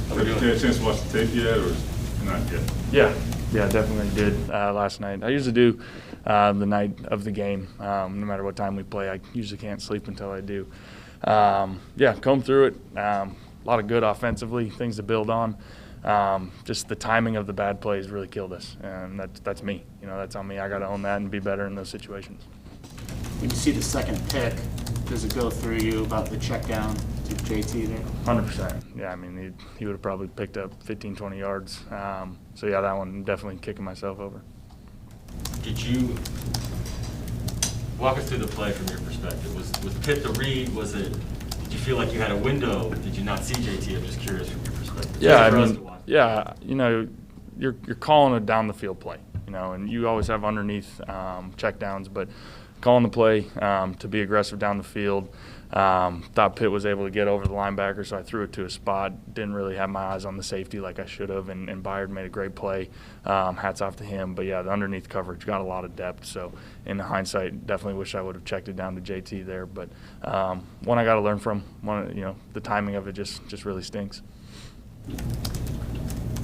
Have you had a chance to watch the tape yet, or not yet? Yeah, definitely did last night. I usually do the night of the game. No matter what time we play, I usually can't sleep until I do. Comb through it. A lot of good offensively, things to build on. Just the timing of the bad plays really killed us, and that's me. That's on me. I got to own that and be better in those situations. When you see the second pick, does it go through you about the check down to JT there? 100%. Yeah, I mean, he would have probably picked up 15, 20 yards. That one definitely kicking myself over. Did you walk us through the play from your perspective? Was Pitt the read? Did you feel like you had a window? Did you not see JT? I'm just curious from your perspective. You're calling a down the field play, and you always have underneath check downs, but calling the play to be aggressive down the field. Thought Pitt was able to get over the linebacker, so I threw it to a spot. Didn't really have my eyes on the safety like I should have, and Byard made a great play. Hats off to him. But, yeah, the underneath coverage got a lot of depth. So, in hindsight, definitely wish I would have checked it down to JT there. But one I got to learn from. The timing of it just really stinks.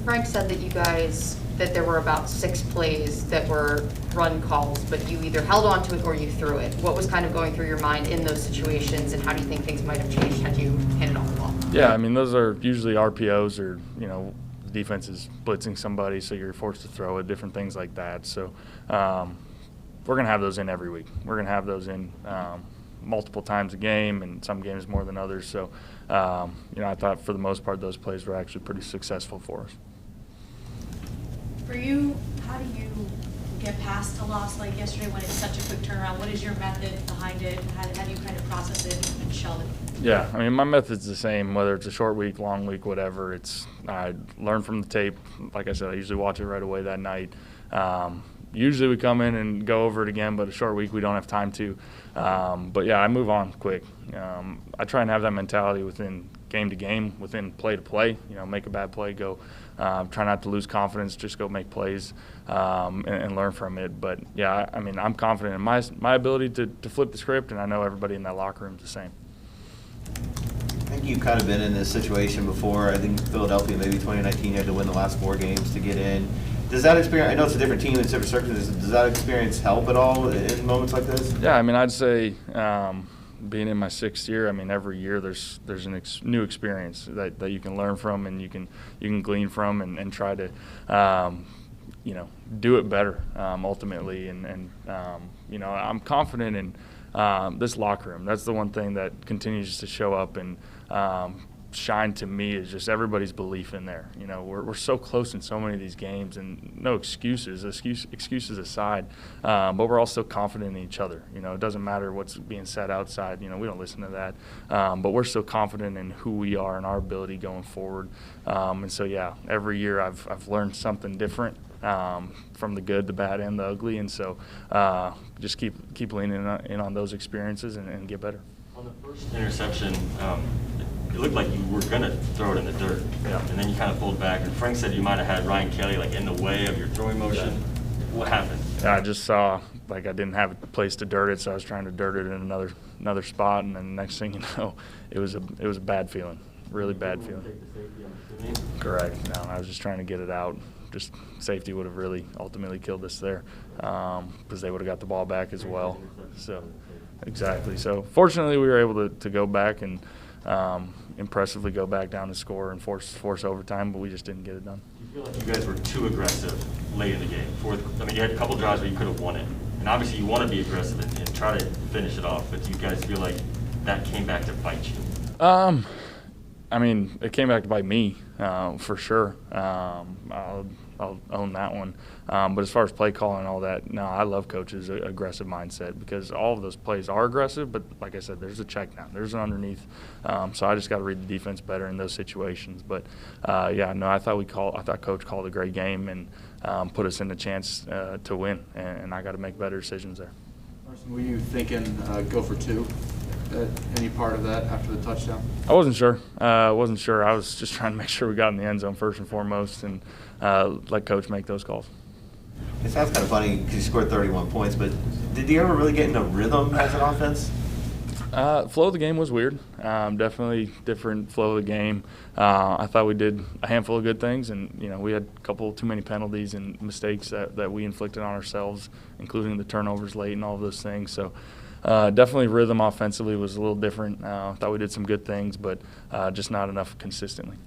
Frank said that there were about 6 plays that were run calls, but you either held on to it or you threw it. What was kind of going through your mind in those situations, and how do you think things might have changed had you handed off the ball? Yeah, I mean, those are usually RPOs or, the defense is blitzing somebody, so you're forced to throw it, different things like that. So we're going to have those in every week. We're going to have those in multiple times a game, and some games more than others. So, I thought for the most part those plays were actually pretty successful for us. For you, how do you get past a loss like yesterday when it's such a quick turnaround? What is your method behind it? How do you kind of process it and shelve it? Yeah, I mean, my method's the same, whether it's a short week, long week, whatever. I learn from the tape. Like I said, I usually watch it right away that night. Usually we come in and go over it again, but a short week we don't have time to. I move on quick. I try and have that mentality within game to game, within play to play. Make a bad play, go. Try not to lose confidence, just go make plays and learn from it. But, yeah, I mean, I'm confident in my ability to flip the script, and I know everybody in that locker room is the same. I think you've kind of been in this situation before. I think Philadelphia, maybe 2019, you had to win the last 4 games to get in. Does that experience, I know it's a different team in different circumstances, does that experience help at all in moments like this? Yeah, I mean, I'd say being in my 6th year, I mean, every year there's a new experience that you can learn from and you can glean from and try to, do it better ultimately. I'm confident in this locker room. That's the one thing that continues to show up and shine to me is just everybody's belief in there. We're so close in so many of these games, and no excuses aside, but we're all so confident in each other. It doesn't matter what's being said outside. We don't listen to that, but we're so confident in who we are and our ability going forward. Every year I've learned something different from the good, the bad, and the ugly, and so just keep leaning in on those experiences and get better. On the first interception, it looked like you were going to throw it in the dirt, and then you kind of pulled back. And Frank said you might have had Ryan Kelly in the way of your throwing motion. Yeah. What happened? I just saw I didn't have a place to dirt it, so I was trying to dirt it in another spot, and then next thing you know, it was a bad feeling, really bad feeling. Correct. No, I was just trying to get it out. Just safety would have really ultimately killed us there because they would have got the ball back as well. So exactly. So fortunately, we were able to go back and impressively go back down to score and force overtime, but we just didn't get it done. Do you feel like you guys were too aggressive late in the game? You had a couple drives where you could have won it, and obviously you want to be aggressive and try to finish it off, but do you guys feel like that came back to bite you? It came back to bite me for sure. I'll own that one. But as far as play calling and all that, no, I love coaches' aggressive mindset because all of those plays are aggressive. But like I said, there's a check down, there's an underneath. So I just got to read the defense better in those situations. But I thought Coach called a great game and put us in the chance to win. And I got to make better decisions there. Carson, were you thinking go for 2? Any part of that after the touchdown? I wasn't sure. I was just trying to make sure we got in the end zone first and foremost and let Coach make those calls. It sounds kind of funny because you scored 31 points, but did you ever really get in a rhythm as an offense? Flow of the game was weird. Definitely different flow of the game. I thought we did a handful of good things, and we had a couple too many penalties and mistakes that we inflicted on ourselves, including the turnovers late and all of those things. So definitely rhythm offensively was a little different. I thought we did some good things, but just not enough consistently.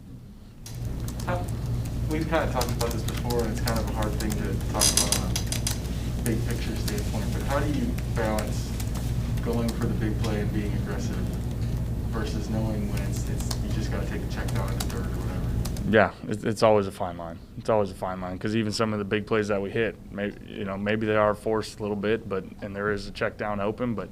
We've kind of talked about this before, and it's kind of a hard thing to talk about on a big picture standpoint, but how do you balance going for the big play and being aggressive versus knowing when it's you just got to take a check down in the third or whatever? Yeah, it's always a fine line. It's always a fine line because even some of the big plays that we hit, maybe they are forced a little bit, and there is a check down open. But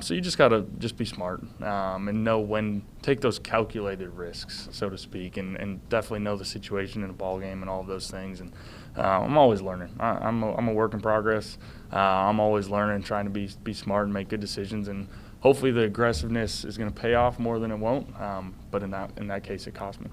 so you just got to just be smart and know when take those calculated risks, so to speak, and definitely know the situation in a ball game and all of those things. And I'm always learning. I'm a work in progress. I'm always learning, trying to be smart and make good decisions. And hopefully the aggressiveness is going to pay off more than it won't. But in that case, it cost me.